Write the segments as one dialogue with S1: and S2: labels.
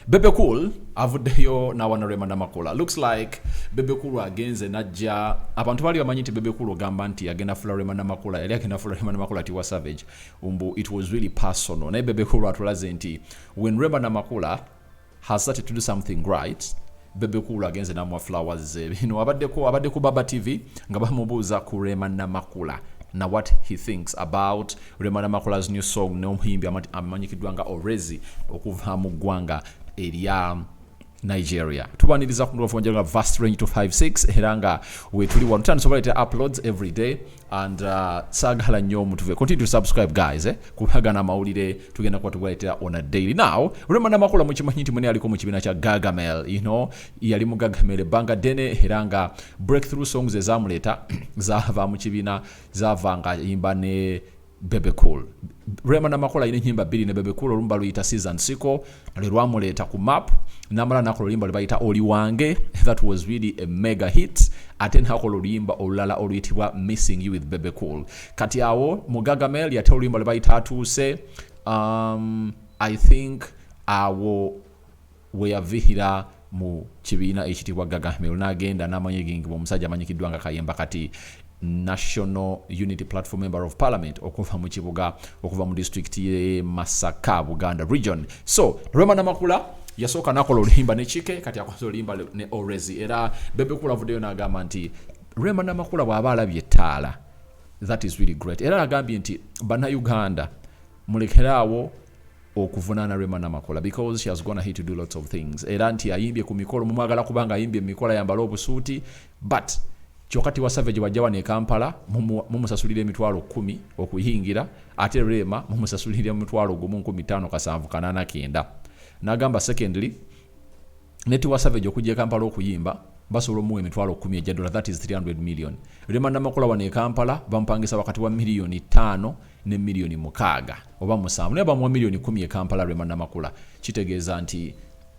S1: Bebe Cool avuddeyo n'awana Rema Namakula. Looks like Bebe Cool agenze najja abantu bali bamanyi nti Bebe Cool ogamba nti agenda fula Rema Namakula yali agenda fula Rema Namakula tiwa savage it was really personal. Naye Bebe Cool atulaze nti when Rema Namakula has started to do something right, Bebe Cool agenze namwa flowers abadde ku Baba TV nga bamubuuza ku Rema Namakula na what he thinks about Rema Namakula's new song n'omuhimbi amanyikiddwa nga Orezi okuva mu ggwanga erya Nigeria. Tubaniriza ku ngofo nga Vast Range 256 era nga we tuli wano tusobolera uploads every day and sagala nnyo mutuve continue to subscribe guys kubaga na mawulire tugenda kwa tuwaletea on a daily. Now Rema Namakula mukimanyi nti mwene aliko mu kibiina kya Gagamel, yali mu Gagamel banga dene era nga breakthrough songs ezamuleta zava mu kibiina zavanga yimba ne Bebe Cool. Rema Namakula ine nyimba 2 ne Bebe Cool olumba luyita Season Siko lwamuleta ku map namala nakolo limba libayita Oli Wange. That was really a mega hit. Aten hakolo limba olulala oluyitibwa Missing You with Bebe Cool. Kati awo mu Gagamel yate limba libayita Atuse. I think awo weyavihira mu kibiina ekitibwa Gagamel n'agenda n'amanyigingibwa omusajja amanyikiddwa nga Kayemba kati National Unity Platform Member of Parliament okuva mu kibuga okuva mu district ye Masaka Buganda region. So Rema Namakula yasoka nakola oluyimba ne Chike kati akoze oluyimba ne Orezi era Bebe Cool avuddeyo n'agamba nti Rema Namakula bw'aba alabye ettaala. That is really great. Era agambye nti Bannayuganda mulekeraawo okuvunaana Rema Namakula because she has gone ahead to do lots of things. Era nti ayimbye ku mikolo mumwagala kubanga ayimbye emikolo yambala obusuuti but Chokati wa Savage wajjawa ne Kampala mumusasulira emitwalo 10 okuyingira ate Rema mumusasulira emitwalo 15,789. Nagamba secondly neti wa Savage okujja Kampala okuyimba basobola mu emitwalo 10 ejja dollar, that is 300 million. Rema Namakula wa ne Kampala bampangisa wakati wa milioni 5 ne milioni 6 oba musanvu ne ba mu milioni 10 e Kampala Rema Namakula kitegeeza nti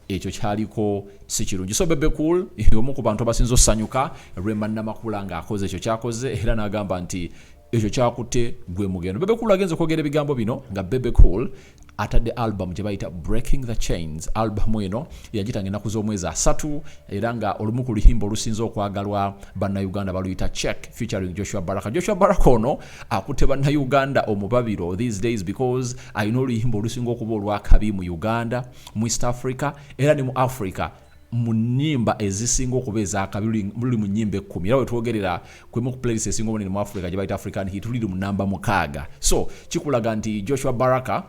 S1: ekyo kyaliko si kirungi. So Bebe Cool omu ku bantu abasinzo sanyuka Rema Namakula nga akoze ekyo kyakoze era n'agamba nti ekyo kyakutte gwe mugendo. Bebe Cool agenze kwogera ebigambo bino nga Bebe Cool atadde album gye bayita Breaking the Chains. Album eno yagitanga ennaku z'omwezi 3 era nga olumu ku luhimbo olusinza okwagalwa Bannayuganda baluyita Check featuring Joshua Baraka. Joshua Baraka ono akutte Bannayuganda omubabiro these days because ayina oluhimbo olusinga okuba olwakabi mu Uganda, mu East Africa era ne mu Africa mu nnyimba ezisinga okuba ezakabi muli mu nnyimba 10 era wetwogerera kwemu ku playlist esinga obunene mu Africa gye bayita African Hit tuli mu namba 6. So kikulaga nti Joshua Baraka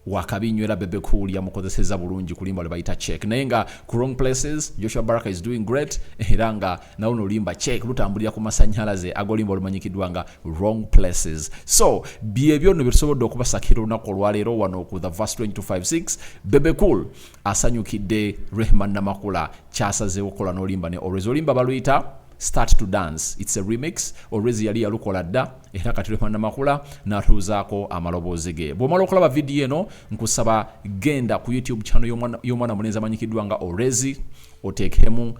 S1: wakabinywera Bebe Cool yamukozeseza bulungi kulimba le bayita Check naye nga ku wrong places Joshua Baraka is doing great era nga nawo nolimba Check lutambulira ku masanyalaze agolimba olumanyikiddwa nga wrong places. So byebyo no bisobodde okubasakira olunaku olwaleero wano ku the Vast Range 256 Bebe Cool asanyukidde Rema Namakula kyasazeewo kola n'olimba ne Orezi olimba baluyita Start to Dance. It's a remix. Orezi yali yalukola dda era kati Rema Namakula n'atuuzaako amaloboozi ge. Bw'omala okulaba video eno nkusaba genda ku YouTube channel y'omwana munenzi amanyikiddwa nga Orezi oteekemu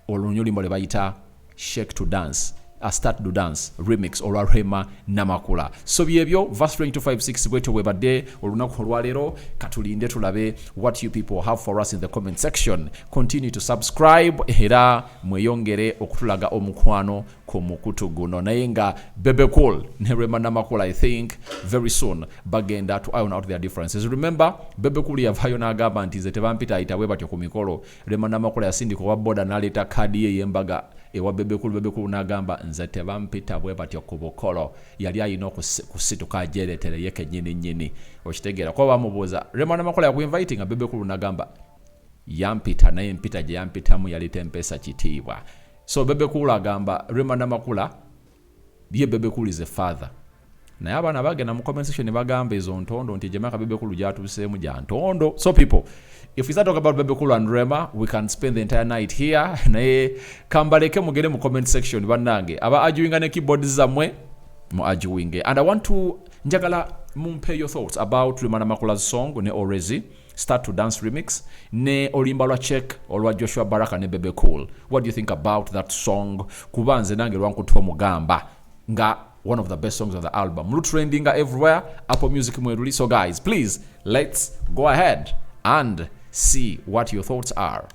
S1: olunyulimbo le bayita Shake to Dance. Start to Dance remix olwa Rema Namakula. So byebyo Vast Range 256 bweto webadde olunaku olwaleero katulinde tulabe what you people have for us in the comment section. Continue to subscribe era mweyongere okutulaga omukwano ku mukutu guno naye nga Bebe Cool ne Rema Namakula I think very soon bagenda to iron out their differences. Remember Bebe Cool yavayo n'agamba nti ze tebampita ayita bwe batyo ku mikolo. Rema Namakula yasindika wa boda n'aleeta kadi ye y'embaga ewa Bebe Cool n'agamba nze tebampita bwe batyo ku bukolo yali ayina okusituka ajeretere yeke nyini okitegeera ko bamubuuza Rema Namakula yakuinviting Bebe Cool n'agamba yampita naye mpita gye yampitamu yali tempesa kitiibwa. So Bebe Cool agamba Rema Namakula ye Bebe Cool is a father. Naye abaana bagenda mu comment section bagamba ezo ntondo nti jemaka Bebe Cool gyatuseemu gya ntondo. So people, if we start talking about Bebe Cool and Rema, we can spend the entire night here. Naye kambaleke mugende mu comment section bannange aba arguing ne keyboard zamwe mu arguing. And I want to njagala mumpe your thoughts about Rema Namakula's song ne Orezi Start to Dance remix ne olimba lwa Check olwa Joshua Baraka ne Bebe Cool. What do you think about that song? Kubanze nange lwankutuwa mugamba nga one of the best songs of the album. Look trending everywhere. Apple Music mweruli. So guys, please let's go ahead and see what your thoughts are.